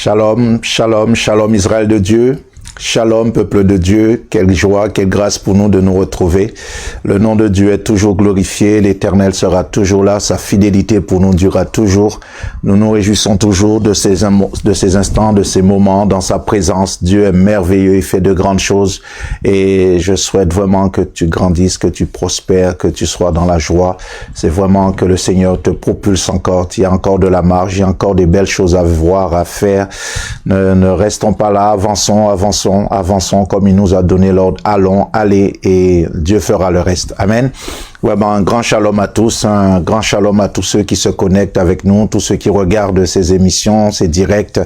Shalom, shalom, shalom Israël de Dieu. Shalom, peuple de Dieu, quelle joie, quelle grâce pour nous de nous retrouver. Le nom de Dieu est toujours glorifié, l'Éternel sera toujours là, sa fidélité pour nous durera toujours. Nous nous réjouissons toujours de ces instants, de ces moments dans sa présence. Dieu est merveilleux, il fait de grandes choses et je souhaite vraiment que tu grandisses, que tu prospères, que tu sois dans la joie. C'est vraiment que le Seigneur te propulse encore. Il y a encore de la marge, il y a encore des belles choses à voir, à faire. Ne restons pas là, avançons comme il nous a donné l'ordre, allons, allez, et Dieu fera le reste. Amen. Vraiment, un grand shalom à tous, un grand shalom à tous ceux qui se connectent avec nous, tous ceux qui regardent ces émissions, ces directs.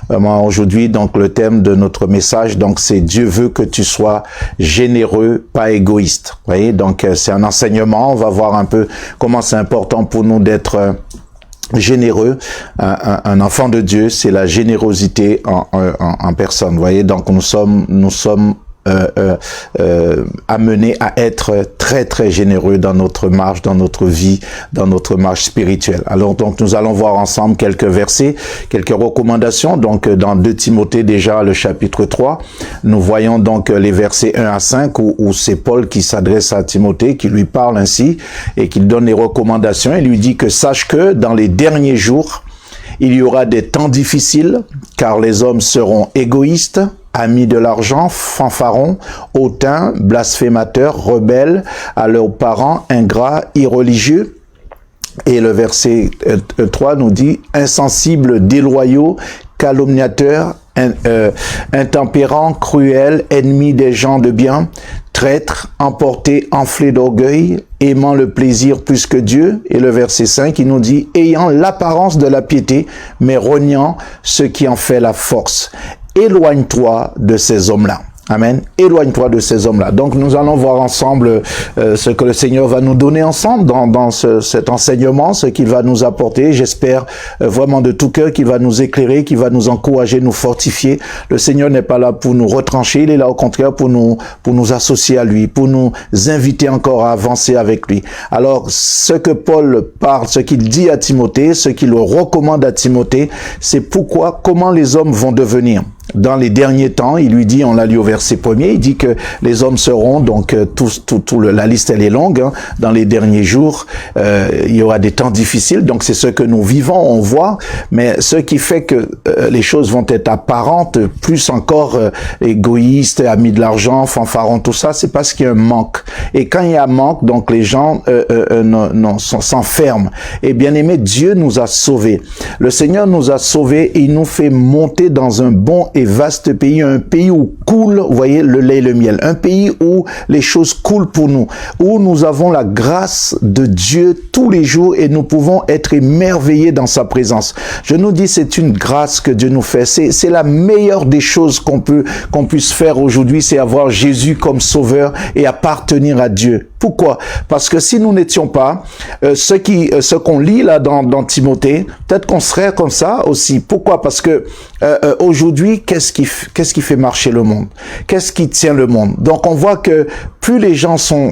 Vraiment, aujourd'hui, donc, le thème de notre message, donc, c'est Dieu veut que tu sois généreux, pas égoïste. Vous voyez, donc, c'est un enseignement. On va voir un peu comment c'est important pour nous d'être généreux. Un enfant de Dieu, c'est la générosité en personne. Vous voyez, donc nous sommes amenés à être très très généreux dans notre marche, dans notre vie, dans notre marche spirituelle. Alors donc nous allons voir ensemble quelques versets, quelques recommandations. Donc dans 2 Timothée déjà le chapitre 3, nous voyons donc les versets 1 à 5 où c'est Paul qui s'adresse à Timothée, qui lui parle ainsi et qui donne des recommandations. Il lui dit que sache que dans les derniers jours, il y aura des temps difficiles car les hommes seront égoïstes, amis de l'argent, fanfarons, hautains, blasphémateurs, rebelles, à leurs parents, ingrats, irreligieux. Et le verset 3 nous dit « insensibles, déloyaux, calomniateurs, intempérants, cruels, ennemis des gens de bien, traîtres, emportés, enflés d'orgueil, aimant le plaisir plus que Dieu. » Et le verset 5, il nous dit « ayant l'apparence de la piété, mais rognant ce qui en fait la force. » Éloigne-toi de ces hommes-là. Amen. Éloigne-toi de ces hommes-là. Donc, nous allons voir ensemble ce que le Seigneur va nous donner ensemble dans cet enseignement, ce qu'il va nous apporter. J'espère vraiment de tout cœur qu'il va nous éclairer, qu'il va nous encourager, nous fortifier. Le Seigneur n'est pas là pour nous retrancher, il est là au contraire pour nous associer à lui, pour nous inviter encore à avancer avec lui. Alors, ce que Paul parle, ce qu'il dit à Timothée, ce qu'il recommande à Timothée, c'est comment les hommes vont devenir. Dans les derniers temps, il lui dit, on l'a lu au verset 1er, il dit que les hommes seront, donc la liste elle est longue, hein, dans les derniers jours, il y aura des temps difficiles, donc c'est ce que nous vivons, on voit, mais ce qui fait que les choses vont être apparentes, plus encore égoïstes, amis de l'argent, fanfarons, tout ça, c'est parce qu'il y a un manque. Et quand il y a un manque, donc les gens s'enferment. Et bien aimé, Dieu nous a sauvés. Le Seigneur nous a sauvés et il nous fait monter dans un bon et vaste pays, un pays où coule, vous voyez, le lait et le miel, un pays où les choses coulent pour nous, où nous avons la grâce de Dieu tous les jours et nous pouvons être émerveillés dans sa présence. Je nous dis, c'est une grâce que Dieu nous fait. C'est la meilleure des choses qu'on puisse faire aujourd'hui, c'est avoir Jésus comme sauveur et appartenir à Dieu. Pourquoi? Parce que si nous n'étions pas, ce qu'on lit là dans Timothée, peut-être qu'on serait comme ça aussi. Pourquoi? Parce que aujourd'hui, qu'est-ce qui fait marcher le monde? Qu'est-ce qui tient le monde? Donc on voit que plus les gens sont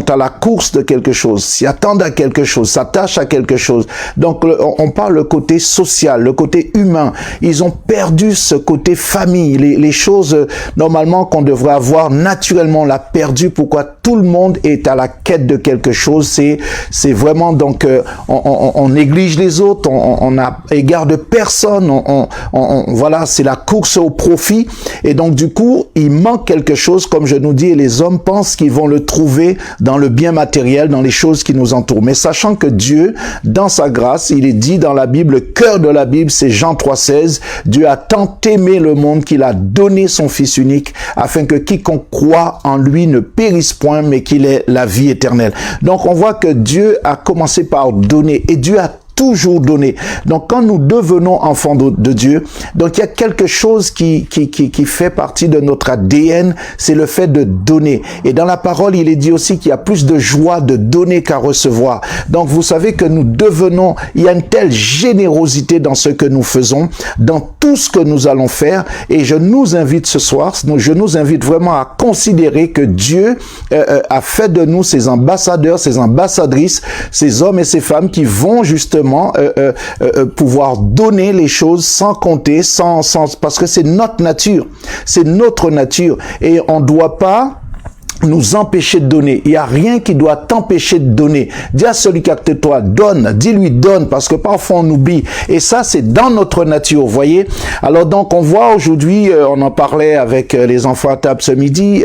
à la course de quelque chose, s'y attendent à quelque chose, s'attachent à quelque chose. Donc on parle le côté social, le côté humain. Ils ont perdu ce côté famille, les choses normalement qu'on devrait avoir naturellement, on l'a perdu. Pourquoi? Tout le monde est à la quête de quelque chose. C'est vraiment donc on néglige les autres, on a égard de personne. Voilà, c'est la course au profit. Et donc du coup, il manque quelque chose, comme je nous dis, et les hommes pensent qu'ils vont le trouver dans le bien matériel, dans les choses qui nous entourent. Mais sachant que Dieu, dans sa grâce, il est dit dans la Bible, le cœur de la Bible, c'est Jean 3,16, Dieu a tant aimé le monde qu'il a donné son Fils unique, afin que quiconque croit en lui ne périsse point, mais qu'il ait la vie éternelle. Donc on voit que Dieu a commencé par donner, et Dieu a toujours donné. Donc quand nous devenons enfants de Dieu, donc il y a quelque chose qui fait partie de notre ADN, c'est le fait de donner. Et dans la parole, il est dit aussi qu'il y a plus de joie de donner qu'à recevoir. Donc vous savez que il y a une telle générosité dans ce que nous faisons, dans tout ce que nous allons faire. Et je nous invite ce soir, je nous invite vraiment à considérer que Dieu a fait de nous ses ambassadeurs, ses ambassadrices, ces hommes et ces femmes qui vont justement simplement pouvoir donner les choses sans compter, parce que c'est notre nature, c'est notre nature, et on doit pas nous empêcher de donner. Il n'y a rien qui doit t'empêcher de donner. Dis à celui qui est à côté de toi, donne. Dis-lui, donne, parce que parfois on oublie. Et ça, c'est dans notre nature, vous voyez. Alors donc, on voit aujourd'hui, on en parlait avec les enfants à table ce midi,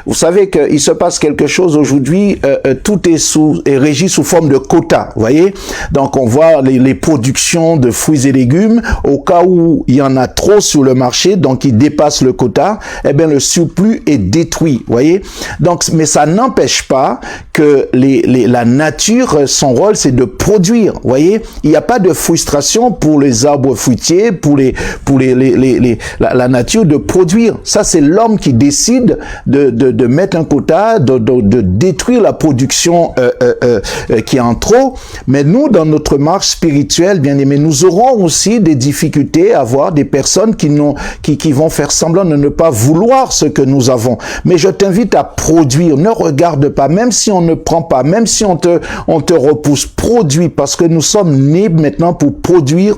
vous savez qu'il se passe quelque chose aujourd'hui, tout est régi sous forme de quotas, vous voyez. Donc, on voit les productions de fruits et légumes, au cas où il y en a trop sur le marché, donc ils dépassent le quota, eh bien, le surplus est détruit, vous voyez. Donc, mais ça n'empêche pas que la nature, son rôle, c'est de produire. Vous voyez, il n'y a pas de frustration pour les arbres fruitiers, pour la nature de produire. Ça, c'est l'homme qui décide de mettre un quota, de détruire la production qui est en trop. Mais nous, dans notre marche spirituelle, bien aimé, nous aurons aussi des difficultés à voir des personnes qui vont faire semblant de ne pas vouloir ce que nous avons. Mais je t'invite à produire, ne regarde pas, même si on ne prend pas, même si on te repousse, produis, parce que nous sommes nés maintenant pour produire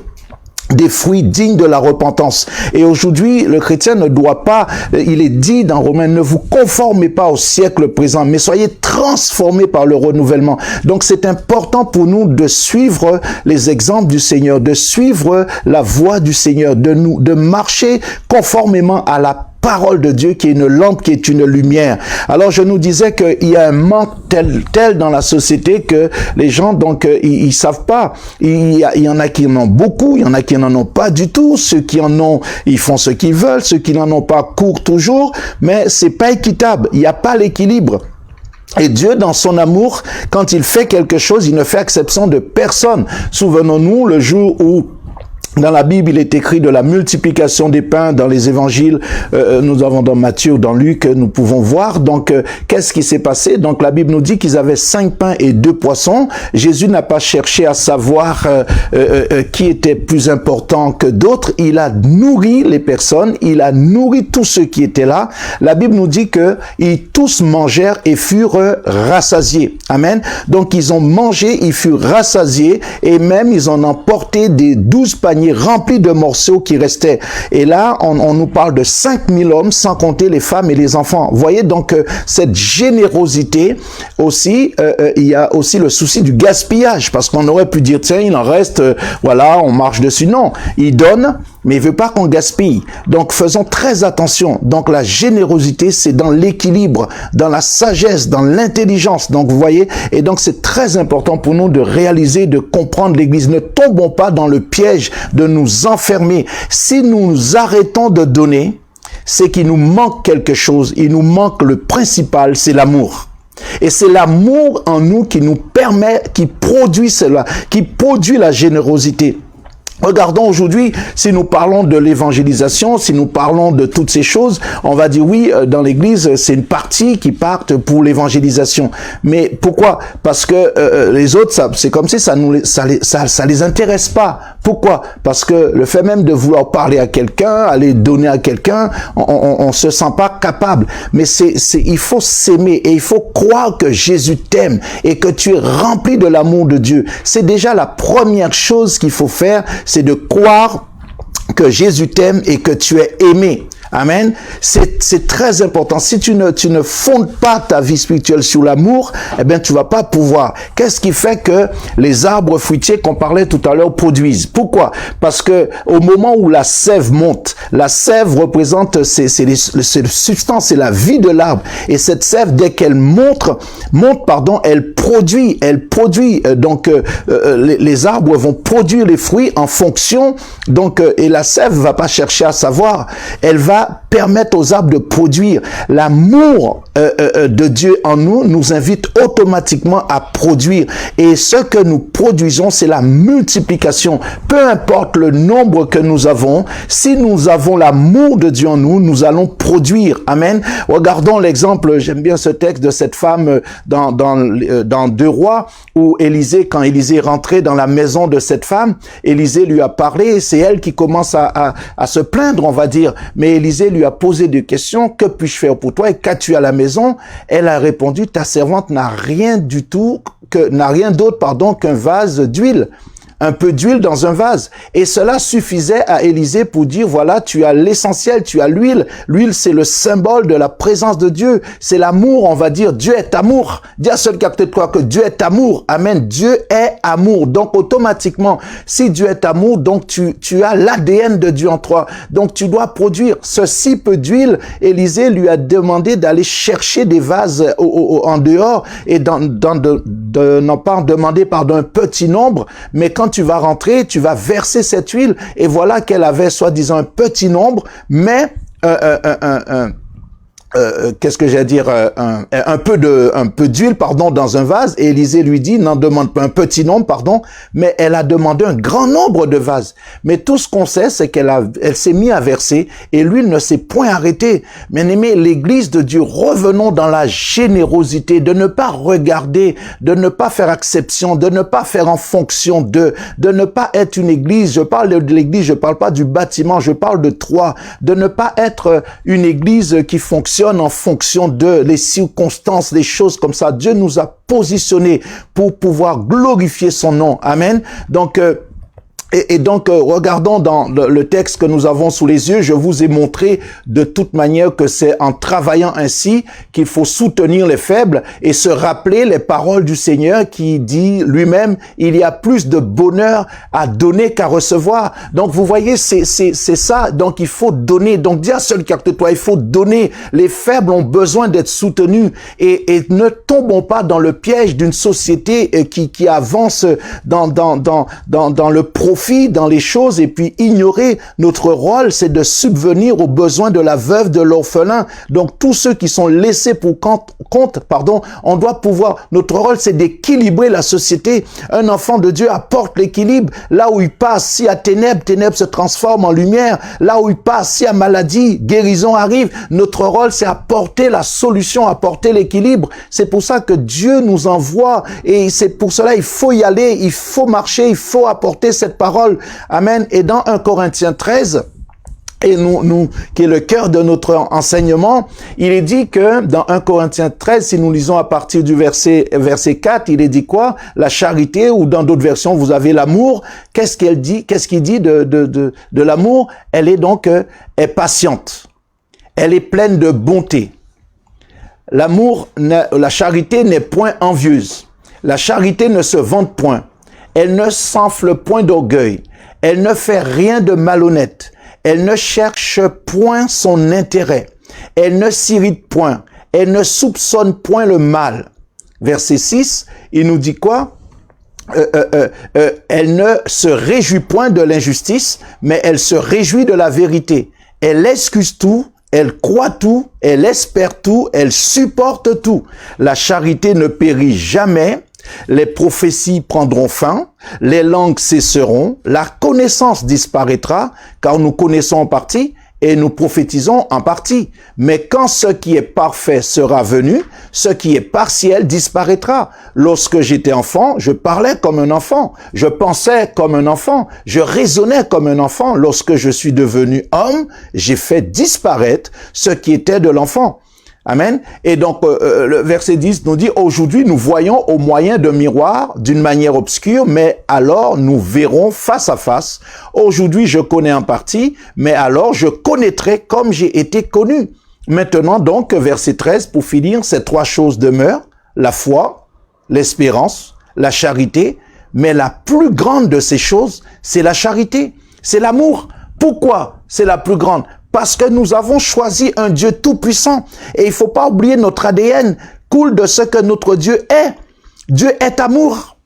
des fruits dignes de la repentance. Et aujourd'hui, le chrétien ne doit pas, il est dit dans Romains, ne vous conformez pas au siècle présent, mais soyez transformés par le renouvellement. Donc c'est important pour nous de suivre les exemples du Seigneur, de suivre la voie du Seigneur, de marcher conformément à la parole de Dieu qui est une lampe, qui est une lumière. Alors je nous disais qu'il y a un manque tel dans la société que les gens donc ils savent pas. Il y en a qui en ont beaucoup, il y en a qui n'en ont pas du tout. Ceux qui en ont, ils font ce qu'ils veulent. Ceux qui n'en ont pas courent toujours. Mais c'est pas équitable. Il n'y a pas l'équilibre. Et Dieu, dans son amour, quand il fait quelque chose, il ne fait exception de personne. Souvenons-nous le jour où dans la Bible, il est écrit de la multiplication des pains dans les évangiles. Nous avons dans Matthieu, dans Luc, nous pouvons voir. Donc, qu'est-ce qui s'est passé? Donc, la Bible nous dit qu'ils avaient 5 pains et 2 poissons. Jésus n'a pas cherché à savoir qui était plus important que d'autres. Il a nourri les personnes. Il a nourri tous ceux qui étaient là. La Bible nous dit que ils tous mangèrent et furent rassasiés. Amen. Donc, ils ont mangé, ils furent rassasiés et même ils en ont emporté des 12 paniers rempli de morceaux qui restaient. Et là, on nous parle de 5000 hommes, sans compter les femmes et les enfants. Vous voyez donc cette générosité aussi, il y a aussi le souci du gaspillage, parce qu'on aurait pu dire, tiens, il en reste, voilà, on marche dessus. Non, il donne, mais il veut pas qu'on gaspille. Donc, faisons très attention. Donc, la générosité, c'est dans l'équilibre, dans la sagesse, dans l'intelligence. Donc, vous voyez, et donc, c'est très important pour nous de réaliser, de comprendre l'Église. Ne tombons pas dans le piège de nous enfermer. Si nous arrêtons de donner, c'est qu'il nous manque quelque chose. Il nous manque le principal, c'est l'amour. Et c'est l'amour en nous qui nous permet, qui produit cela, qui produit la générosité. Regardons aujourd'hui, si nous parlons de l'évangélisation, si nous parlons de toutes ces choses, on va dire oui, dans l'Église, c'est une partie qui part pour l'évangélisation. Mais pourquoi? Parce que les autres, c'est comme si ça les intéresse pas. Pourquoi? Parce que le fait même de vouloir parler à quelqu'un, aller donner à quelqu'un, on se sent pas capable. Mais il faut s'aimer et il faut croire que Jésus t'aime et que tu es rempli de l'amour de Dieu. C'est déjà la première chose qu'il faut faire, c'est de croire que Jésus t'aime et que tu es aimé. Amen. C'est très important. Si tu ne fondes pas ta vie spirituelle sur l'amour, eh bien, tu vas pas pouvoir. Qu'est-ce qui fait que les arbres fruitiers qu'on parlait tout à l'heure produisent? Pourquoi? Parce que au moment où la sève monte, la sève représente, c'est le substance, c'est la vie de l'arbre. Et cette sève, dès qu'elle monte, elle produit. Donc, les arbres vont produire les fruits en fonction. Donc, et la sève va pas chercher à savoir. Elle va permettre aux arbres de produire. L'amour de Dieu en nous invite automatiquement à produire. Et ce que nous produisons, c'est la multiplication. Peu importe le nombre que nous avons, si nous avons l'amour de Dieu en nous, nous allons produire. Amen. Regardons l'exemple, j'aime bien ce texte de cette femme dans 2 Rois, où Élisée, quand Élisée est rentré dans la maison de cette femme, Élisée lui a parlé, c'est elle qui commence à se plaindre, on va dire. Mais Élisée lui a posé des questions. Que puis-je faire pour toi et qu'as-tu à la maison? Elle a répondu, ta servante n'a rien d'autre, qu'un vase d'huile. un peu d'huile dans un vase. Et cela suffisait à Élisée pour dire, voilà, tu as l'essentiel, tu as l'huile. L'huile, c'est le symbole de la présence de Dieu. C'est l'amour, on va dire, Dieu est amour. Dis à celui qui a peut-être croire que Dieu est amour. Amen. Dieu est amour. Donc, automatiquement, si Dieu est amour, donc tu as l'ADN de Dieu en toi. Donc, tu dois produire ceci peu d'huile. Élisée lui a demandé d'aller chercher des vases en dehors et non pas en demander pardon un petit nombre, mais quand tu vas rentrer, tu vas verser cette huile et voilà qu'elle avait soi-disant un petit nombre, mais qu'est-ce que j'ai dire, un peu d'huile, pardon, dans un vase, et Élisée lui dit, n'en demande pas un petit nombre, pardon, mais elle a demandé un grand nombre de vases. Mais tout ce qu'on sait, c'est elle s'est mise à verser, et l'huile ne s'est point arrêtée. Bien-aimé, l'Église de Dieu, revenons dans la générosité, de ne pas regarder, de ne pas faire exception, de ne pas faire en fonction de ne pas être une Église, je parle de l'Église, je parle pas du bâtiment, je parle de toi, de ne pas être une Église qui fonctionne en fonction de les circonstances, des choses comme ça. Dieu nous a positionnés pour pouvoir glorifier son nom. Amen. Donc, donc, regardons dans le texte que nous avons sous les yeux. Je vous ai montré de toute manière que c'est en travaillant ainsi qu'il faut soutenir les faibles et se rappeler les paroles du Seigneur qui dit lui-même, il y a plus de bonheur à donner qu'à recevoir. Donc, vous voyez, c'est ça. Donc, il faut donner. Donc, dis à celui qui est à côté de toi, il faut donner. Les faibles ont besoin d'être soutenus et ne tombons pas dans le piège d'une société qui avance dans le profit, dans les choses et puis ignorer notre rôle, c'est de subvenir aux besoins de la veuve, de l'orphelin. Donc tous ceux qui sont laissés pour compte, on doit pouvoir, notre rôle c'est d'équilibrer la société. Un enfant de Dieu apporte l'équilibre. Là où il passe, s'il y a ténèbres se transforment en lumière. Là où il passe, s'il y a maladie, guérison arrive. Notre rôle c'est apporter la solution, apporter l'équilibre. C'est pour ça que Dieu nous envoie et c'est pour cela il faut y aller, il faut marcher, il faut apporter cette parole. Amen. Et dans 1 Corinthiens 13, et nous, qui est le cœur de notre enseignement, il est dit que dans 1 Corinthiens 13, si nous lisons à partir du verset 4, il est dit quoi? La charité, ou dans d'autres versions, vous avez l'amour. Qu'est-ce qu'il dit de l'amour? Elle est donc, est patiente. Elle est pleine de bonté. L'amour, la charité n'est point envieuse. La charité ne se vante point. Elle ne s'enfle point d'orgueil. Elle ne fait rien de malhonnête. Elle ne cherche point son intérêt. Elle ne s'irrite point. Elle ne soupçonne point le mal. Verset 6, il nous dit quoi? Elle ne se réjouit point de l'injustice, mais elle se réjouit de la vérité. Elle excuse tout. Elle croit tout, elle espère tout, elle supporte tout. La charité ne périt jamais. Les prophéties prendront fin, les langues cesseront, la connaissance disparaîtra, car nous connaissons en partie et nous prophétisons en partie. Mais quand ce qui est parfait sera venu, ce qui est partiel disparaîtra. Lorsque j'étais enfant, je parlais comme un enfant, je pensais comme un enfant, je raisonnais comme un enfant. Lorsque je suis devenu homme, j'ai fait disparaître ce qui était de l'enfant. Amen. Et donc, le verset 10 nous dit, aujourd'hui, nous voyons au moyen d'un miroir, d'une manière obscure, mais alors nous verrons face à face. Aujourd'hui, je connais en partie, mais alors je connaîtrai comme j'ai été connu. Maintenant, donc, verset 13, pour finir, ces trois choses demeurent, la foi, l'espérance, la charité, mais la plus grande de ces choses, c'est la charité, c'est l'amour. Pourquoi c'est la plus grande? Parce que nous avons choisi un Dieu tout-puissant. Et il faut pas oublier notre ADN coule de ce que notre Dieu est. Dieu est amour.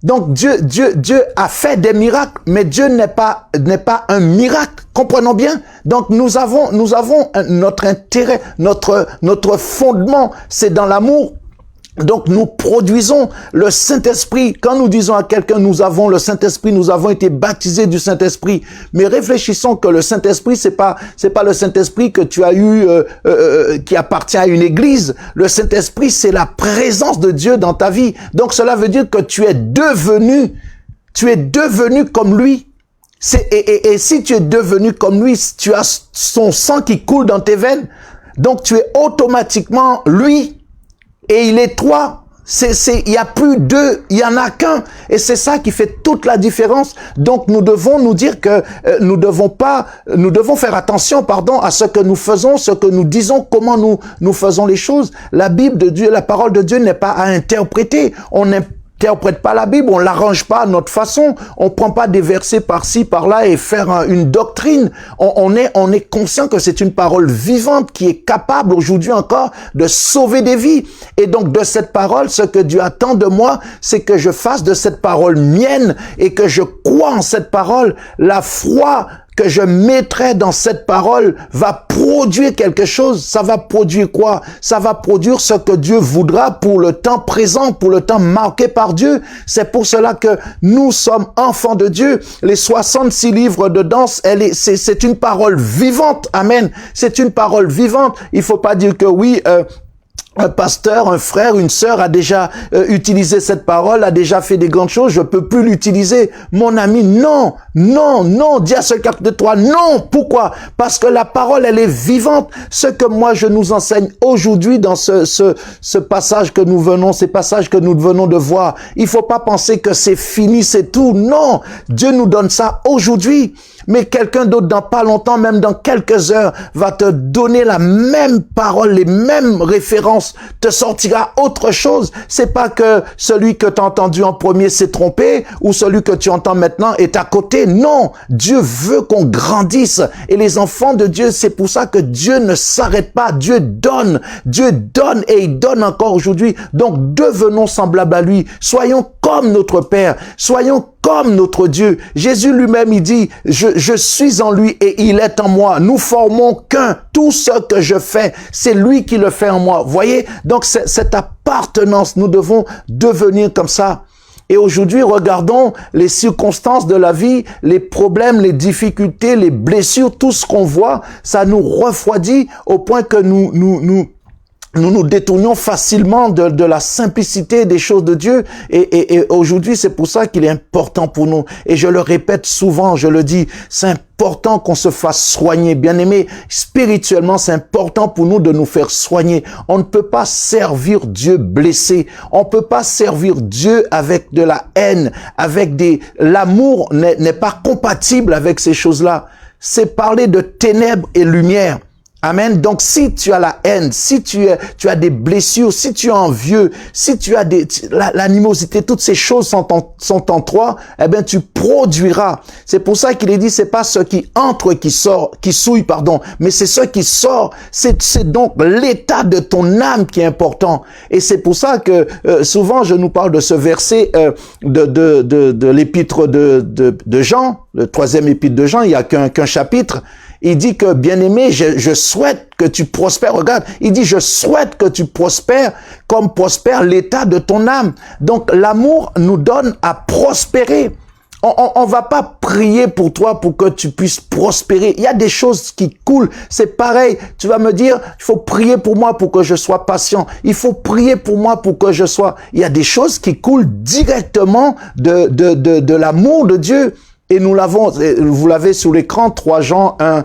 Donc Dieu a fait des miracles, mais Dieu n'est pas un miracle. Comprenons bien. Donc nous avons notre intérêt, notre fondement, c'est dans l'amour. Donc nous produisons le Saint-Esprit. Quand nous disons à quelqu'un nous avons le Saint-Esprit, nous avons été baptisés du Saint-Esprit. Mais réfléchissons que le Saint-Esprit c'est pas le Saint-Esprit que tu as eu qui appartient à une église. Le Saint-Esprit c'est la présence de Dieu dans ta vie. Donc cela veut dire que tu es devenu comme lui. Et si tu es devenu comme lui, tu as son sang qui coule dans tes veines. Donc tu es automatiquement lui. Et il est toi. Il y a plus deux, il y en a qu'un. Et c'est ça qui fait toute la différence. Donc, nous devons nous dire que nous devons faire attention, à ce que nous faisons, ce que nous disons, comment nous faisons les choses. La Bible de Dieu, la parole de Dieu n'est pas à interpréter. On n'interprète pas la Bible, on l'arrange pas à notre façon, on prend pas des versets par-ci, par-là et faire une doctrine. On est conscient que c'est une parole vivante qui est capable aujourd'hui encore de sauver des vies. Et donc de cette parole, ce que Dieu attend de moi, c'est que je fasse de cette parole mienne et que je crois en cette parole. La foi que je mettrai dans cette parole va produire quelque chose. Ça va produire quoi? Ça va produire ce que Dieu voudra pour le temps présent, pour le temps marqué par Dieu. C'est pour cela que nous sommes enfants de Dieu. Les 66 livres de danse, c'est une parole vivante. Amen. C'est une parole vivante. Il faut pas dire que oui, un pasteur, un frère, une sœur a déjà utilisé cette parole, a déjà fait des grandes choses, je peux plus l'utiliser. Mon ami, non, dis à celui qui est à côté de toi, non. Pourquoi? Parce que la parole, elle est vivante. Ce que moi, je nous enseigne aujourd'hui dans ce passage que nous venons, ces passages que nous venons de voir, il faut pas penser que c'est fini, c'est tout. Non, Dieu nous donne ça aujourd'hui. Mais quelqu'un d'autre dans pas longtemps, même dans quelques heures, va te donner la même parole, les mêmes références, te sortira autre chose. C'est pas que celui que tu as entendu en premier s'est trompé ou celui que tu entends maintenant est à côté. Non, Dieu veut qu'on grandisse. Et les enfants de Dieu, c'est pour ça que Dieu ne s'arrête pas. Dieu donne et il donne encore aujourd'hui. Donc devenons semblables à lui. Soyons comme notre Père. Soyons comme notre Dieu. Jésus lui-même, il dit, je suis en lui et il est en moi. Nous formons qu'un. Tout ce que je fais, c'est lui qui le fait en moi. Voyez? Donc, cette appartenance, nous devons devenir comme ça. Et aujourd'hui, regardons les circonstances de la vie, les problèmes, les difficultés, les blessures, tout ce qu'on voit, ça nous refroidit au point que nous détournions facilement de la simplicité des choses de Dieu. Et aujourd'hui, c'est pour ça qu'il est important pour nous. Et je le répète souvent, je le dis, c'est important qu'on se fasse soigner. Bien aimé, spirituellement, c'est important pour nous de nous faire soigner. On ne peut pas servir Dieu blessé. On ne peut pas servir Dieu avec de la haine, l'amour n'est pas compatible avec ces choses-là. C'est parler de ténèbres et lumière. Amen. Donc, si tu as la haine, si tu as des blessures, si tu es envieux, si tu as l'animosité, toutes ces choses sont en toi, eh bien, tu produiras. C'est pour ça qu'il est dit, c'est pas ce qui entre qui souille, mais c'est ce qui sort. C'est donc l'état de ton âme qui est important. Et c'est pour ça que souvent je nous parle de ce verset de l'épître de Jean, le 3e épître de Jean. Il y a qu'un chapitre. Il dit que, bien-aimé, je souhaite que tu prospères. Regarde, il dit, je souhaite que tu prospères comme prospère l'état de ton âme. Donc, l'amour nous donne à prospérer. On va pas prier pour toi pour que tu puisses prospérer. Il y a des choses qui coulent. C'est pareil. Tu vas me dire, il faut prier pour moi pour que je sois patient. Il faut prier pour moi pour que je sois... Il y a des choses qui coulent directement de l'amour de Dieu. Et vous l'avez sous l'écran, 3 Jean 1,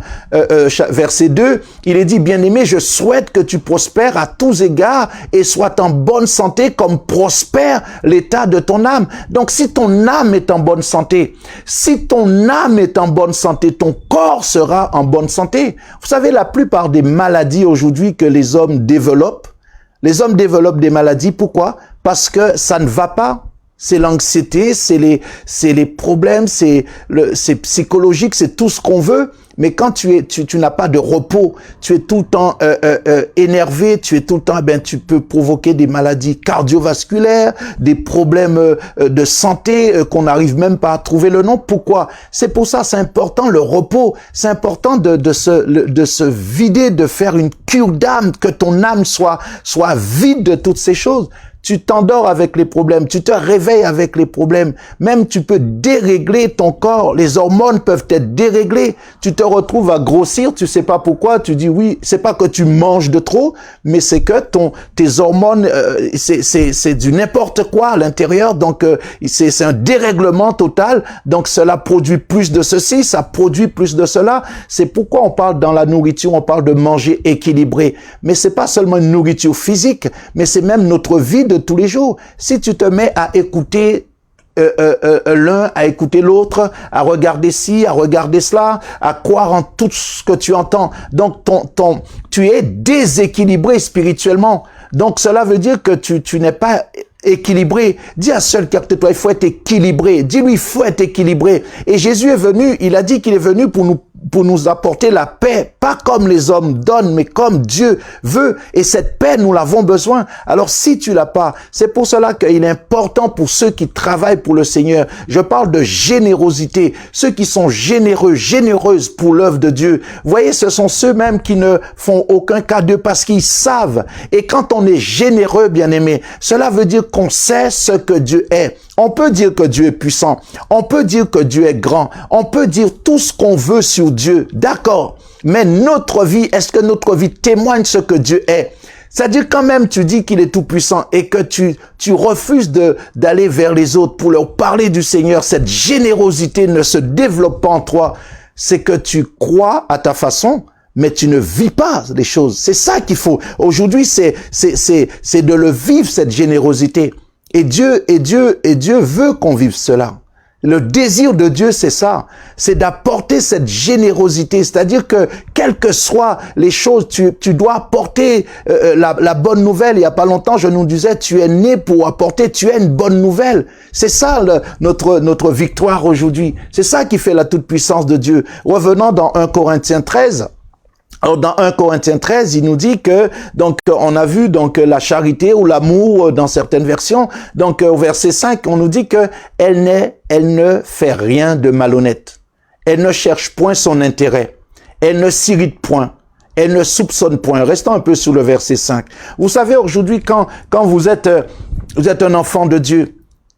verset 2, il est dit, bien-aimé, je souhaite que tu prospères à tous égards et sois en bonne santé comme prospère l'état de ton âme. Donc, si ton âme est en bonne santé, ton corps sera en bonne santé. Vous savez, la plupart des maladies aujourd'hui que les hommes développent des maladies. Pourquoi? Parce que ça ne va pas. C'est l'anxiété, c'est les problèmes, c'est psychologique, c'est tout ce qu'on veut. Mais quand tu n'as pas de repos, tu es tout le temps énervé, tu es tout le temps, tu peux provoquer des maladies cardiovasculaires, des problèmes de santé qu'on n'arrive même pas à trouver le nom. Pourquoi? C'est pour ça, c'est important le repos. C'est important de se vider, de faire une cure d'âme, que ton âme soit vide de toutes ces choses. Tu t'endors avec les problèmes, tu te réveilles avec les problèmes. Même tu peux dérégler ton corps. Les hormones peuvent être déréglées. Tu te retrouves à grossir, tu sais pas pourquoi. Tu dis oui, c'est pas que tu manges de trop, mais c'est que tes hormones, c'est du n'importe quoi à l'intérieur. Donc c'est un dérèglement total. Donc cela produit plus de ceci, ça produit plus de cela. C'est pourquoi on parle dans la nourriture, on parle de manger équilibré. Mais c'est pas seulement une nourriture physique, mais c'est même notre vie de tous les jours. Si tu te mets à écouter l'un, à écouter l'autre, à regarder ci, à regarder cela, à croire en tout ce que tu entends. Donc, tu es déséquilibré spirituellement. Donc, cela veut dire que tu n'es pas équilibré. Dis à seul qui est à côté de toi, il faut être équilibré. Dis-lui, il faut être équilibré. Et Jésus est venu, il a dit qu'il est venu pour nous apporter la paix, pas comme les hommes donnent, mais comme Dieu veut. Et cette paix, nous l'avons besoin. Alors, si tu l'as pas, c'est pour cela qu'il est important pour ceux qui travaillent pour le Seigneur. Je parle de générosité. Ceux qui sont généreux, généreuses pour l'œuvre de Dieu. Vous voyez, ce sont ceux-mêmes qui ne font aucun cas d'eux parce qu'ils savent. Et quand on est généreux, bien-aimé, cela veut dire qu'on sait ce que Dieu est. On peut dire que Dieu est puissant. On peut dire que Dieu est grand. On peut dire tout ce qu'on veut sur Dieu. D'accord. Mais notre vie, est-ce que notre vie témoigne ce que Dieu est? C'est-à-dire quand même tu dis qu'il est tout puissant et que tu refuses d'aller vers les autres pour leur parler du Seigneur. Cette générosité ne se développe pas en toi. C'est que tu crois à ta façon, mais tu ne vis pas les choses. C'est ça qu'il faut. Aujourd'hui, c'est de le vivre, cette générosité. Et Dieu veut qu'on vive cela. Le désir de Dieu, c'est ça. C'est d'apporter cette générosité. C'est-à-dire que, quelles que soient les choses, tu dois apporter la bonne nouvelle. Il y a pas longtemps, je nous disais, tu es né pour apporter, tu es une bonne nouvelle. C'est ça notre victoire aujourd'hui. C'est ça qui fait la toute-puissance de Dieu. Revenons dans 1 Corinthiens 13. Alors, dans 1 Corinthiens 13, il nous dit que, donc, on a vu, donc, la charité ou l'amour dans certaines versions. Donc, au verset 5, on nous dit que elle ne fait rien de malhonnête. Elle ne cherche point son intérêt. Elle ne s'irrite point. Elle ne soupçonne point. Restons un peu sur le verset 5. Vous savez, aujourd'hui, quand vous êtes un enfant de Dieu,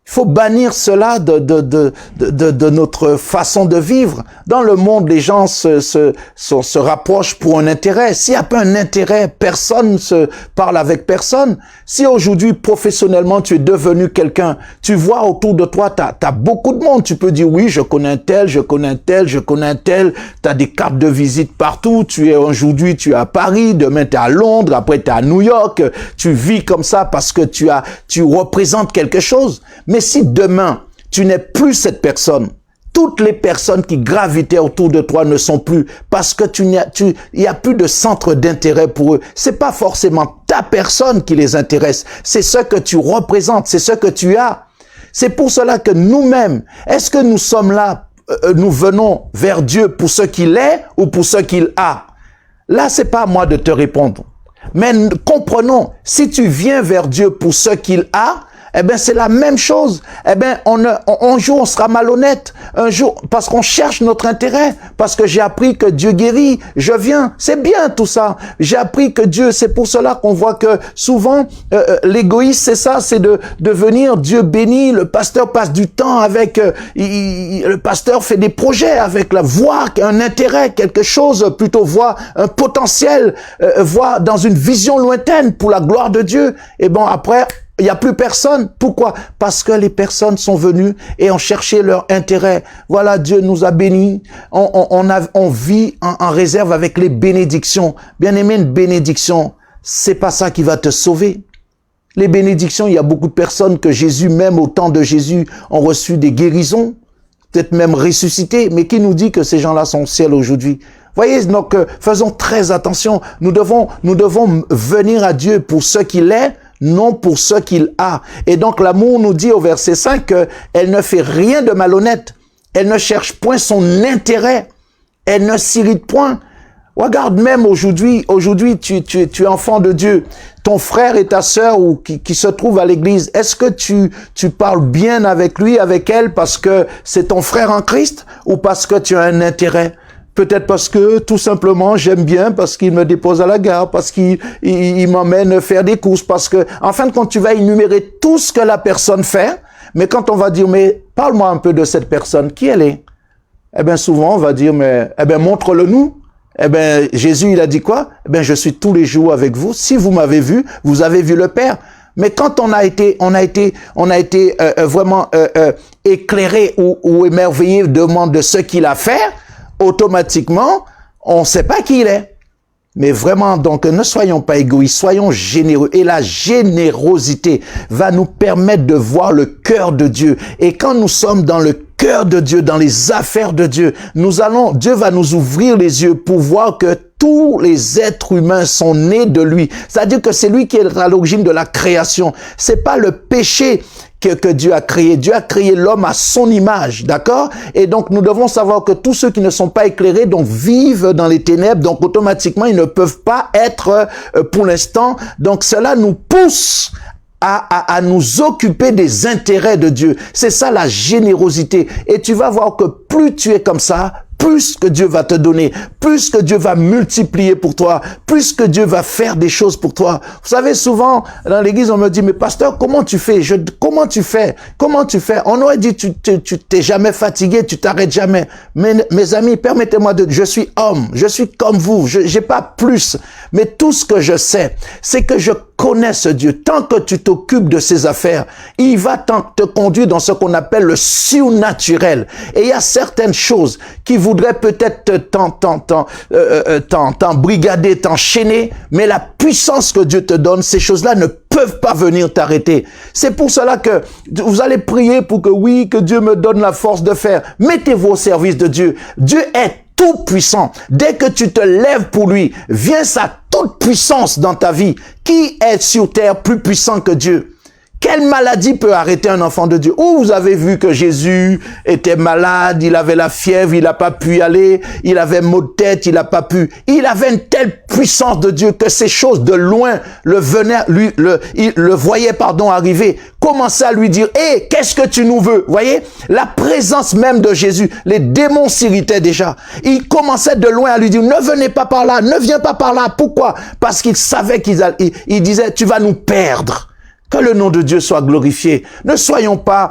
il faut bannir cela de notre façon de vivre. Dans le monde, les gens se rapprochent pour un intérêt. S'il n'y a pas un intérêt, personne ne se parle avec personne. Si aujourd'hui, professionnellement, tu es devenu quelqu'un, tu vois autour de toi, t'as beaucoup de monde. Tu peux dire, oui, je connais un tel, je connais un tel, je connais un tel. T'as des cartes de visite partout. Aujourd'hui, tu es à Paris, demain, tu es à Londres, après, tu es à New York. Tu vis comme ça parce que tu représentes quelque chose. Mais si demain, tu n'es plus cette personne, toutes les personnes qui gravitaient autour de toi ne sont plus parce que il y a plus de centre d'intérêt pour eux. C'est pas forcément ta personne qui les intéresse. C'est ce que tu représentes. C'est ce que tu as. C'est pour cela que nous-mêmes, est-ce que nous sommes là, nous venons vers Dieu pour ce qu'il est ou pour ce qu'il a? Là, c'est pas à moi de te répondre. Mais comprenons, si tu viens vers Dieu pour ce qu'il a, eh ben, c'est la même chose. Eh ben, un jour, on sera malhonnête. Un jour, parce qu'on cherche notre intérêt. Parce que j'ai appris que Dieu guérit. Je viens. C'est bien tout ça. J'ai appris que Dieu, c'est pour cela qu'on voit que souvent, l'égoïsme, c'est ça, c'est de venir, Dieu bénit, le pasteur passe du temps avec, le pasteur fait des projets avec la voix, un intérêt, quelque chose, plutôt voix, un potentiel, voix dans une vision lointaine pour la gloire de Dieu. Et bon, après, il n'y a plus personne. Pourquoi? Parce que les personnes sont venues et ont cherché leur intérêt. Voilà, Dieu nous a bénis. On vit en réserve avec les bénédictions. Bien aimé, une bénédiction, c'est pas ça qui va te sauver. Les bénédictions, il y a beaucoup de personnes que Jésus, même au temps de Jésus, ont reçu des guérisons, peut-être même ressuscités, mais qui nous dit que ces gens-là sont au ciel aujourd'hui? Voyez, donc, faisons très attention. Nous devons venir à Dieu pour ce qu'il est, non pour ce qu'il a. Et donc l'amour nous dit au verset 5 qu'elle ne fait rien de malhonnête. Elle ne cherche point son intérêt. Elle ne s'irrite point. Regarde, même aujourd'hui, tu es enfant de Dieu. Ton frère et ta sœur ou qui se trouvent à l'église, est-ce que tu parles bien avec lui, avec elle, parce que c'est ton frère en Christ ou parce que tu as un intérêt? Peut-être parce que, tout simplement, j'aime bien, parce qu'il me dépose à la gare, parce qu'il m'emmène faire des courses, parce que, en fin de compte, tu vas énumérer tout ce que la personne fait, mais quand on va dire, mais parle-moi un peu de cette personne, qui elle est? Eh bien, souvent, on va dire, mais, eh bien, montre-le nous. Eh bien, Jésus, il a dit quoi? Eh bien, je suis tous les jours avec vous. Si vous m'avez vu, vous avez vu le Père. Mais quand on a été vraiment éclairé ou émerveillé de ce qu'il a fait, automatiquement, on ne sait pas qui il est. Mais vraiment, donc, ne soyons pas égoïstes, soyons généreux. Et la générosité va nous permettre de voir le cœur de Dieu. Et quand nous sommes dans le cœur de Dieu, dans les affaires de Dieu, Dieu va nous ouvrir les yeux pour voir que tous les êtres humains sont nés de lui. C'est-à-dire que c'est lui qui est à l'origine de la création. C'est pas le péché que Dieu a créé. Dieu a créé l'homme à son image, d'accord? Et donc, nous devons savoir que tous ceux qui ne sont pas éclairés, donc, vivent dans les ténèbres, donc, automatiquement, ils ne peuvent pas être, pour l'instant. Donc, cela nous pousse à nous occuper des intérêts de Dieu. C'est ça la générosité. Et tu vas voir que plus tu es comme ça, plus que Dieu va te donner, plus que Dieu va multiplier pour toi, plus que Dieu va faire des choses pour toi. Vous savez, souvent, dans l'église, on me dit, mais pasteur, comment tu fais? Comment tu fais? On aurait dit, tu t'es jamais fatigué, tu t'arrêtes jamais. Mais, mes amis, permettez-moi je suis homme, je suis comme vous, j'ai pas plus. Mais tout ce que je sais, c'est que je connais ce Dieu. Tant que tu t'occupes de ses affaires, il va te conduire dans ce qu'on appelle le surnaturel. Et il y a certaines choses qui voudraient peut-être t'embrigader, t'enchaîner, mais la puissance que Dieu te donne, ces choses-là ne peuvent pas venir t'arrêter. C'est pour cela que vous allez prier pour que Dieu me donne la force de faire. Mettez-vous au service de Dieu. Dieu est tout puissant. Dès que tu te lèves pour lui, vient sa toute puissance dans ta vie. Qui est sur terre plus puissant que Dieu? Quelle maladie peut arrêter un enfant de Dieu? Où vous avez vu que Jésus était malade, il avait la fièvre, il n'a pas pu y aller, il avait maux de tête, il n'a pas pu. Il avait une telle puissance de Dieu que ces choses de loin le voyaient arriver, commençaient à lui dire, hé, qu'est-ce que tu nous veux? Voyez, la présence même de Jésus, les démons s'irritaient déjà. Il commençait de loin à lui dire, ne venez pas par là, ne viens pas par là. Pourquoi? Parce qu'il savait il disait, tu vas nous perdre. Que le nom de Dieu soit glorifié. Ne soyons pas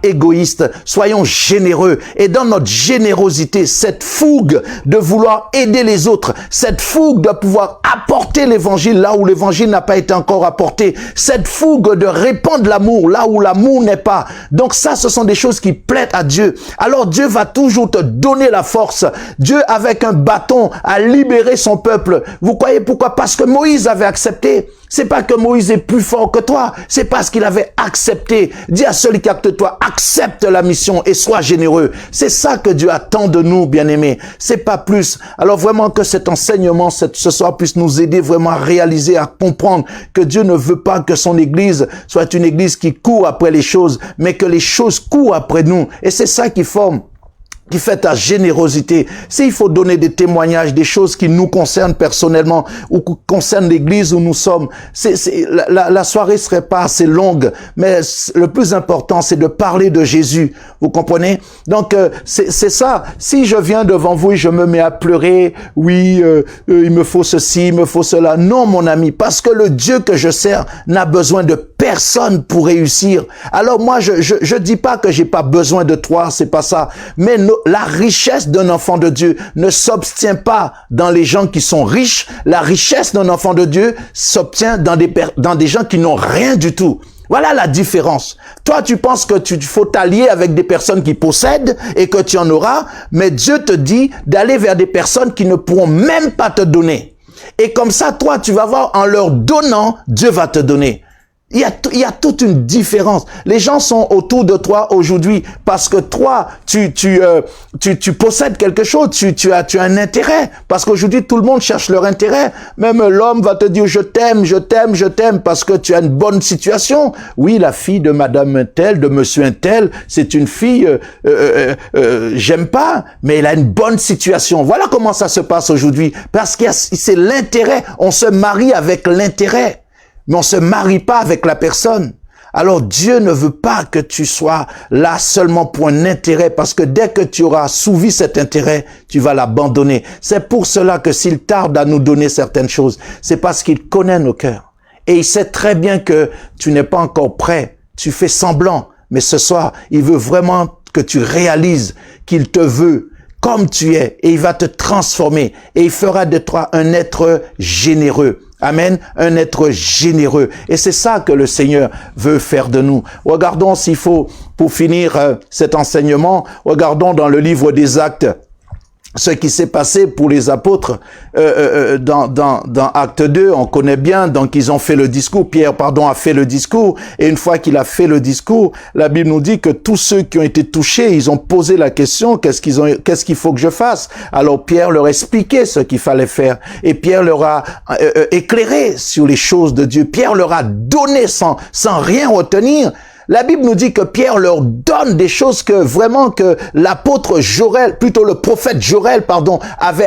égoïstes, soyons généreux. Et dans notre générosité, cette fougue de vouloir aider les autres, cette fougue de pouvoir apporter l'évangile là où l'évangile n'a pas été encore apporté, cette fougue de répandre l'amour là où l'amour n'est pas. Donc ça, ce sont des choses qui plaisent à Dieu. Alors Dieu va toujours te donner la force. Dieu, avec un bâton, a libéré son peuple. Vous croyez pourquoi? Parce que Moïse avait accepté. C'est pas que Moïse est plus fort que toi, c'est parce qu'il avait accepté. Dis à celui qui acte toi, accepte la mission et sois généreux. C'est ça que Dieu attend de nous, bien-aimés. C'est pas plus. Alors vraiment que cet enseignement ce soir puisse nous aider vraiment à réaliser, à comprendre que Dieu ne veut pas que son église soit une église qui court après les choses, mais que les choses courent après nous. Et c'est ça qui fait ta générosité. S'il faut donner des témoignages, des choses qui nous concernent personnellement ou qui concernent l'église où nous sommes, la soirée serait pas assez longue, mais le plus important, c'est de parler de Jésus. Vous comprenez? Donc, c'est ça. Si je viens devant vous et je me mets à pleurer, oui, il me faut ceci, il me faut cela. Non, mon ami, parce que le Dieu que je sers n'a besoin de personne pour réussir. Alors moi, je dis pas que j'ai pas besoin de toi, c'est pas ça. Mais la richesse d'un enfant de Dieu ne s'obtient pas dans les gens qui sont riches. La richesse d'un enfant de Dieu s'obtient dans des gens qui n'ont rien du tout. Voilà la différence. Toi, tu penses que tu faut t'allier avec des personnes qui possèdent et que tu en auras, mais Dieu te dit d'aller vers des personnes qui ne pourront même pas te donner. Et comme ça, toi, tu vas voir, en leur donnant, Dieu va te donner. Il y a toute une différence. Les gens sont autour de toi aujourd'hui parce que toi, tu possèdes quelque chose, tu as un intérêt. Parce qu'aujourd'hui, tout le monde cherche leur intérêt. Même l'homme va te dire, je t'aime parce que tu as une bonne situation. Oui, la fille de madame un tel, de monsieur un tel, c'est une fille, j'aime pas, mais elle a une bonne situation. Voilà comment ça se passe aujourd'hui. Parce que c'est l'intérêt. On se marie avec l'intérêt. Mais on se marie pas avec la personne. Alors Dieu ne veut pas que tu sois là seulement pour un intérêt, parce que dès que tu auras assouvi cet intérêt, tu vas l'abandonner. C'est pour cela que s'il tarde à nous donner certaines choses, c'est parce qu'il connaît nos cœurs. Et il sait très bien que tu n'es pas encore prêt. Tu fais semblant. Mais ce soir, il veut vraiment que tu réalises qu'il te veut comme tu es. Et il va te transformer. Et il fera de toi un être généreux. Amen, un être généreux. Et c'est ça que le Seigneur veut faire de nous. Regardons s'il faut, pour finir cet enseignement, regardons dans le livre des Actes, ce qui s'est passé pour les apôtres dans Acte 2, on connaît bien, donc ils ont fait le discours, Pierre, a fait le discours, et une fois qu'il a fait le discours, la Bible nous dit que tous ceux qui ont été touchés, ils ont posé la question, qu'est-ce qu'il faut que je fasse? Alors Pierre leur expliquait ce qu'il fallait faire, et Pierre leur a éclairé sur les choses de Dieu, Pierre leur a donné sans rien retenir. La Bible nous dit que Pierre leur donne des choses que vraiment que l'apôtre Joël, plutôt le prophète Joël,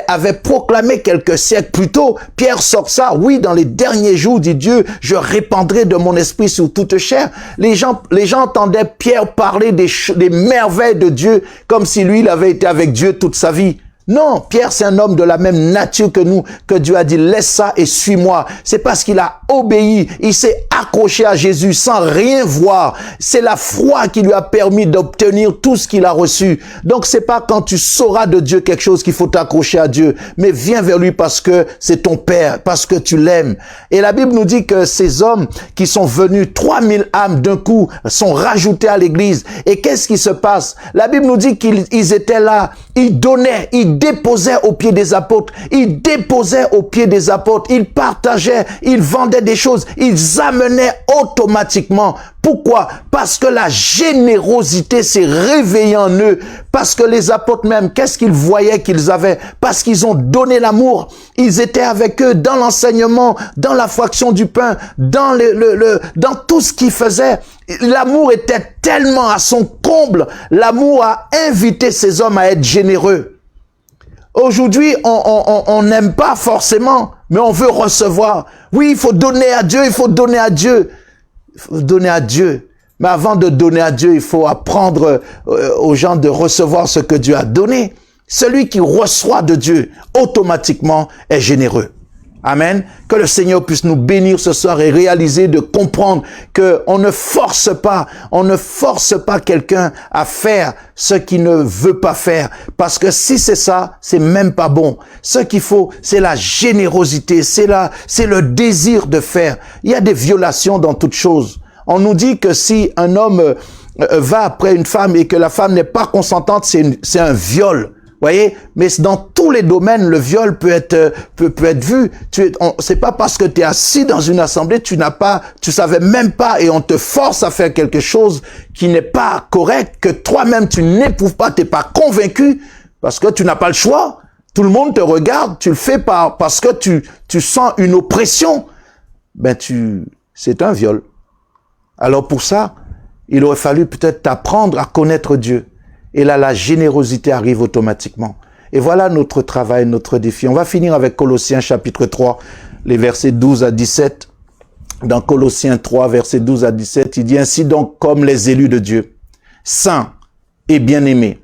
avait proclamé quelques siècles plus tôt. Pierre sort ça. Oui, dans les derniers jours, dit Dieu, je répandrai de mon esprit sur toute chair. Les gens entendaient Pierre parler des merveilles de Dieu comme si lui, il avait été avec Dieu toute sa vie. Non, Pierre, c'est un homme de la même nature que nous, que Dieu a dit, laisse ça et suis-moi. C'est parce qu'il a obéi, il s'est accroché à Jésus sans rien voir. C'est la foi qui lui a permis d'obtenir tout ce qu'il a reçu. Donc, c'est pas quand tu sauras de Dieu quelque chose qu'il faut t'accrocher à Dieu, mais viens vers lui parce que c'est ton Père, parce que tu l'aimes. Et la Bible nous dit que ces hommes qui sont venus, 3000 âmes d'un coup, sont rajoutées à l'église. Et qu'est-ce qui se passe? La Bible nous dit qu'ils étaient là, ils donnaient, ils déposaient aux pieds des apôtres, ils déposaient aux pieds des apôtres, ils partageaient, ils vendaient des choses, ils amenaient automatiquement. Pourquoi? Parce que la générosité s'est réveillée en eux, parce que les apôtres même, qu'est-ce qu'ils voyaient qu'ils avaient? Parce qu'ils ont donné l'amour, ils étaient avec eux dans l'enseignement, dans la fraction du pain, dans dans tout ce qu'ils faisaient. L'amour était tellement à son comble, l'amour a invité ces hommes à être généreux. Aujourd'hui, on n'aime pas forcément, mais on veut recevoir. Oui, il faut donner à Dieu, il faut donner à Dieu. Il faut donner à Dieu. Mais avant de donner à Dieu, il faut apprendre aux gens de recevoir ce que Dieu a donné. Celui qui reçoit de Dieu, automatiquement, est généreux. Amen. Que le Seigneur puisse nous bénir ce soir et réaliser, de comprendre que on ne force pas quelqu'un à faire ce qu'il ne veut pas faire. Parce que si c'est ça, c'est même pas bon. Ce qu'il faut, c'est la générosité, c'est le désir de faire. Il y a des violations dans toute chose. On nous dit que si un homme va après une femme et que la femme n'est pas consentante, c'est un viol. Voyez, mais dans tous les domaines, le viol peut être vu. C'est pas parce que tu es assis dans une assemblée, tu savais même pas et on te force à faire quelque chose qui n'est pas correct, que toi-même tu n'éprouves pas, t'es pas convaincu, parce que tu n'as pas le choix. Tout le monde te regarde, tu le fais parce que tu sens une oppression. C'est un viol. Alors pour ça, il aurait fallu peut-être t'apprendre à connaître Dieu. Et là, la générosité arrive automatiquement. Et voilà notre travail, notre défi. On va finir avec Colossiens chapitre 3, les versets 12 à 17. Dans Colossiens 3, versets 12 à 17, il dit ainsi donc comme les élus de Dieu, saints et bien-aimés,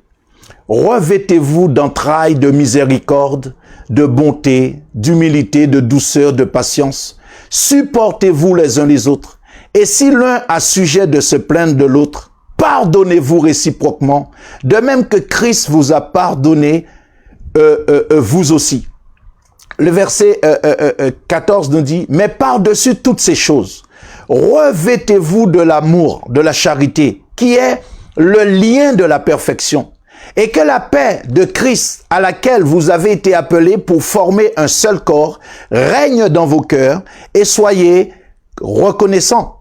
revêtez-vous d'entrailles de miséricorde, de bonté, d'humilité, de douceur, de patience. Supportez-vous les uns les autres. Et si l'un a sujet de se plaindre de l'autre, pardonnez-vous réciproquement, de même que Christ vous a pardonné, vous aussi. Le verset 14 nous dit, mais par-dessus toutes ces choses, revêtez-vous de l'amour, de la charité, qui est le lien de la perfection, et que la paix de Christ, à laquelle vous avez été appelés pour former un seul corps, règne dans vos cœurs, et soyez reconnaissants.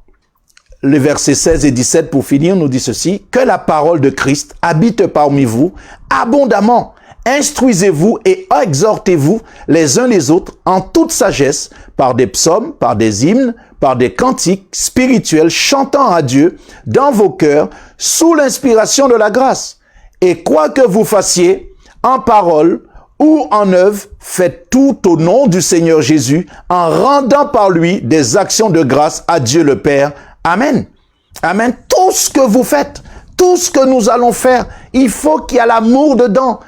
Le verset 16 et 17 pour finir nous dit ceci, que la parole de Christ habite parmi vous abondamment. Instruisez-vous et exhortez-vous les uns les autres en toute sagesse par des psaumes, par des hymnes, par des cantiques spirituels chantant à Dieu dans vos cœurs sous l'inspiration de la grâce. Et quoi que vous fassiez en parole ou en œuvre, faites tout au nom du Seigneur Jésus en rendant par lui des actions de grâce à Dieu le Père. Amen. Amen. Tout ce que vous faites, tout ce que nous allons faire, il faut qu'il y ait l'amour dedans.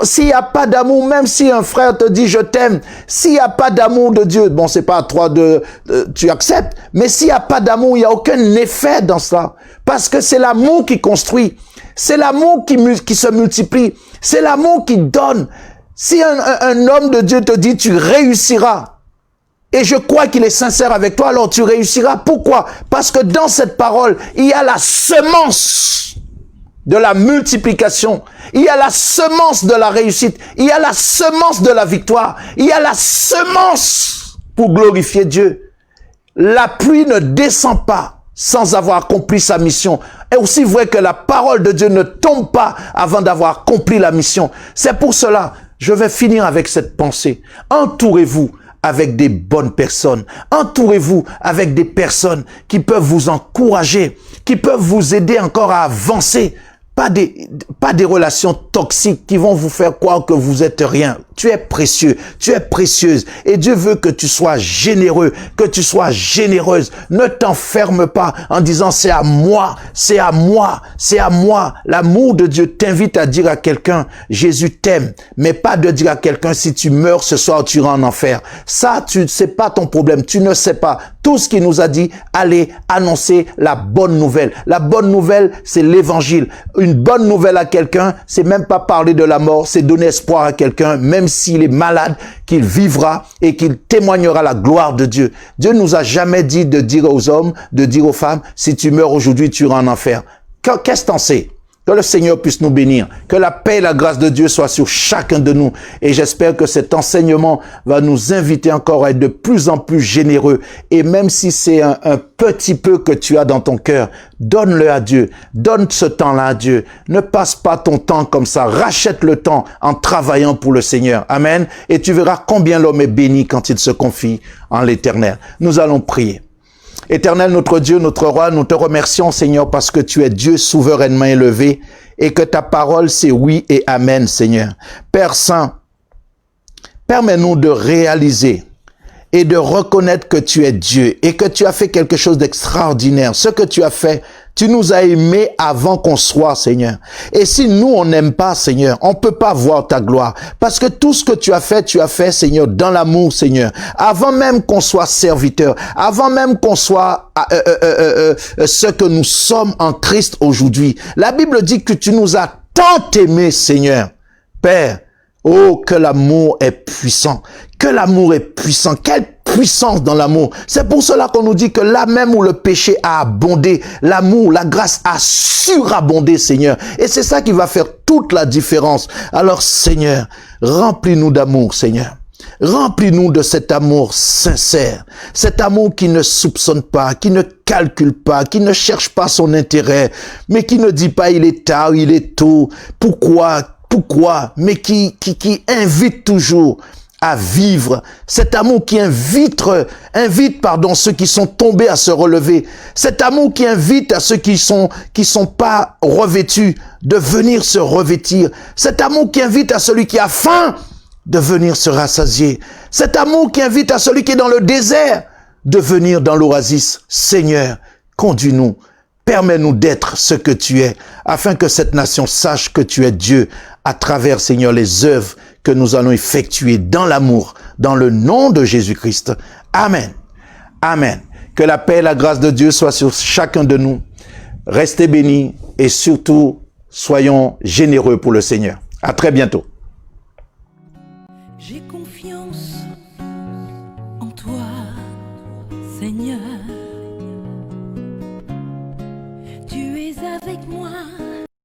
S'il n'y a pas d'amour, même si un frère te dit je t'aime, s'il n'y a pas d'amour de Dieu, bon, c'est pas à toi tu acceptes, mais s'il n'y a pas d'amour, il n'y a aucun effet dans ça. Parce que c'est l'amour qui construit. C'est l'amour qui se multiplie. C'est l'amour qui donne. Si un homme de Dieu te dit tu réussiras, et je crois qu'il est sincère avec toi, alors tu réussiras. Pourquoi? Parce que dans cette parole, il y a la semence de la multiplication. Il y a la semence de la réussite. Il y a la semence de la victoire. Il y a la semence pour glorifier Dieu. La pluie ne descend pas sans avoir accompli sa mission. Et aussi vrai que la parole de Dieu ne tombe pas avant d'avoir accompli la mission. C'est pour cela, je vais finir avec cette pensée. Entourez-vous avec des bonnes personnes. Entourez-vous avec des personnes qui peuvent vous encourager, qui peuvent vous aider encore à avancer. Pas des relations toxiques qui vont vous faire croire que vous êtes rien. Tu es précieux, tu es précieuse. Et Dieu veut que tu sois généreux, que tu sois généreuse. Ne t'enferme pas en disant c'est à moi, c'est à moi, c'est à moi. L'amour de Dieu t'invite à dire à quelqu'un, Jésus t'aime. Mais pas de dire à quelqu'un, si tu meurs ce soir, tu iras en enfer. Ça, c'est pas ton problème. Tu ne sais pas. Tout ce qu'il nous a dit, allez annoncer la bonne nouvelle. La bonne nouvelle, c'est l'évangile. Une bonne nouvelle à quelqu'un, c'est même pas parler de la mort, c'est donner espoir à quelqu'un, même s'il est malade, qu'il vivra et qu'il témoignera la gloire de Dieu. Dieu nous a jamais dit de dire aux hommes, de dire aux femmes, si tu meurs aujourd'hui, tu iras en enfer. Qu'est-ce que t'en sais? Que le Seigneur puisse nous bénir. Que la paix et la grâce de Dieu soient sur chacun de nous. Et j'espère que cet enseignement va nous inviter encore à être de plus en plus généreux. Et même si c'est un petit peu que tu as dans ton cœur, donne-le à Dieu. Donne ce temps-là à Dieu. Ne passe pas ton temps comme ça. Rachète le temps en travaillant pour le Seigneur. Amen. Et tu verras combien l'homme est béni quand il se confie en l'Éternel. Nous allons prier. Éternel, notre Dieu, notre roi, nous te remercions, Seigneur, parce que tu es Dieu souverainement élevé et que ta parole, c'est oui et amen, Seigneur. Père Saint, permets-nous de réaliser et de reconnaître que tu es Dieu et que tu as fait quelque chose d'extraordinaire. Ce que tu as fait, tu nous as aimés avant qu'on soit, Seigneur. Et si nous, on n'aime pas, Seigneur, on peut pas voir ta gloire. Parce que tout ce que tu as fait, Seigneur, dans l'amour, Seigneur. Avant même qu'on soit serviteur, avant même qu'on soit ce que nous sommes en Christ aujourd'hui. La Bible dit que tu nous as tant aimés, Seigneur. Père, oh, que l'amour est puissant. Que l'amour est puissant. Quelle puissance dans l'amour. C'est pour cela qu'on nous dit que là même où le péché a abondé, l'amour, la grâce a surabondé, Seigneur. Et c'est ça qui va faire toute la différence. Alors, Seigneur, remplis-nous d'amour, Seigneur. Remplis-nous de cet amour sincère, cet amour qui ne soupçonne pas, qui ne calcule pas, qui ne cherche pas son intérêt, mais qui ne dit pas il est tard, il est tôt, pourquoi, mais qui invite toujours à vivre, cet amour qui invite ceux qui sont tombés à se relever, cet amour qui invite à ceux qui sont pas revêtus de venir se revêtir, cet amour qui invite à celui qui a faim de venir se rassasier, cet amour qui invite à celui qui est dans le désert de venir dans l'oasis. Seigneur, conduis-nous, permets-nous d'être ce que tu es, afin que cette nation sache que tu es Dieu à travers, Seigneur, les œuvres que nous allons effectuer dans l'amour, dans le nom de Jésus-Christ. Amen. Amen. Que la paix et la grâce de Dieu soient sur chacun de nous. Restez bénis et surtout, soyons généreux pour le Seigneur. À très bientôt.